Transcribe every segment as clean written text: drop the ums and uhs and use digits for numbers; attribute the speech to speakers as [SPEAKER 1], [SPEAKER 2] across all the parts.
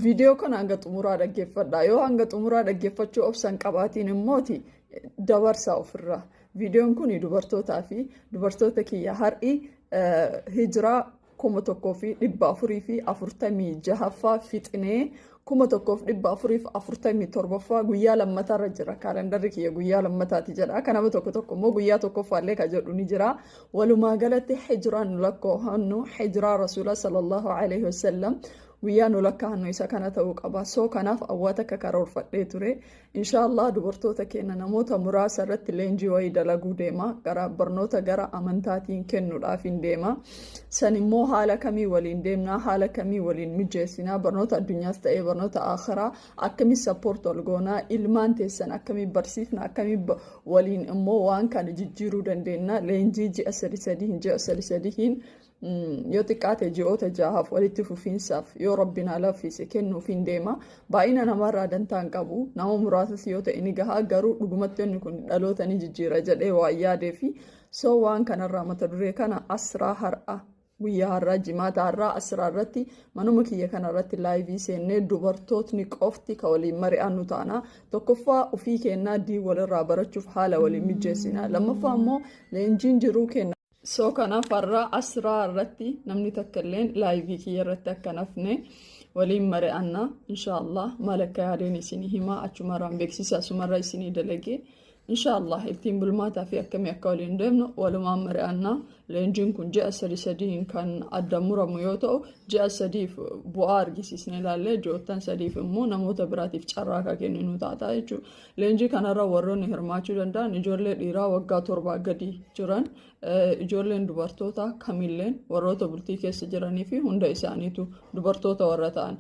[SPEAKER 1] Viidiyoo kana hanga xumuraa dhaggeeffadha. Yoo hanga xumuraa dhaggeeffachuu obsan qabaatiin immooti dabarsaa ofirraa. Viidiyoon kun dubartootaa fi dubartoota kiyya har'i hijiraa 1446 fixnee 1447 guyyaa lammataarra jira. Kaalendarri kiyya guyyaa lammataati jedha. Kanama tokko immoo guyyaa tokkoffaallee ka jedhu ni jira. Walumaa galatti hijiraan nu lakkoofnu hijiraa rasuula sallallahu alaihi wasallam guyyaa nu lakkaa'annu isa kana ta'uu qaba. Soo kanaaf awwaata akka karoorfadhee ture. Inshaallah dubartoota keenya namoota muraasa irratti leenjii wayii dalaguu deema. Gara barnoota gara amantaatiin kennuudhaaf hin deema. San immoo haala kamii waliin deemnaa, haala kamii waliin mijeessinaa, barnoota addunyaas ta'ee barnoota akhiraa akkamii sappoort wal goonaa, ilmaan teessan akkamii barsiifna, akkamii waliin immoo waan kana jijjiiruu dandeenya. Leenjii ji'a sadii yoo xiqqaate ji'oota jahaaf walitti fufiinsaaf yoo rabbiin laffise kennuuf hin deema. Baay'ina namarraa dantaan qabu. Nama muraasas yoo ta'e ni gahaa, garuu dhugumatti inni kun dhaloota ni jijjiira jedhee waan yaadee fi soo waan kanarraa mata duree kana asraa har'a guyyaa har'aa jimaata har'aa asraa irratti manuma kiyya kanarratti laayivii seennee dubartootni qofti ka waliin mari'annu taana. Tokkoffaa ufii kennaa dii walirraa barachuuf haala waliin mijeessina. Lammaffaa immoo leenjiin jiruu kenna. Soo kanaaf har'aa asraa irratti namni takka illee laayivii kiyya irratti akka nafne waliin mari'anna. Inshaallah maal akka yaadeen isinii himaa, achumarraan beeksisa asumarra isinii dalagee inshaallah ittiin bulmaataa fi akkamii akka waliin deemnu walumaan mari'anna. Leenjiin kun ji'a sadiin kan adda muramu yoo ta'u, ji'a sadiif bu'aa argisiisne ilaallee ji'oottan sadiif immoo namoota biraatiif carraa akka kenninu taata jechuudha. Leenjii kanarra warroonni hirmaachuu danda'an ijoollee dhiiraa waggaa 7 gadi jiran, ijoolleen dubartoota kamilleen warroota bultii keessa jiranii fi hunda isaaniitu dubartoota warra ta'an.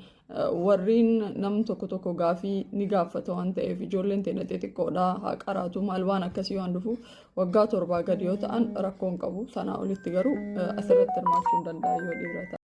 [SPEAKER 1] Warriin nam tokko gaafii ni gaafata waan ta'eef ijoolleen teenya xixiqqoodhaa haa qaraatu maal waan akkasii waan dhufuuf waggaa 7 gadi yoo ta'an rakkoon qabu. Sanaa olitti garuu asirratti hirmaachuu hin danda'an yoo dhiirata.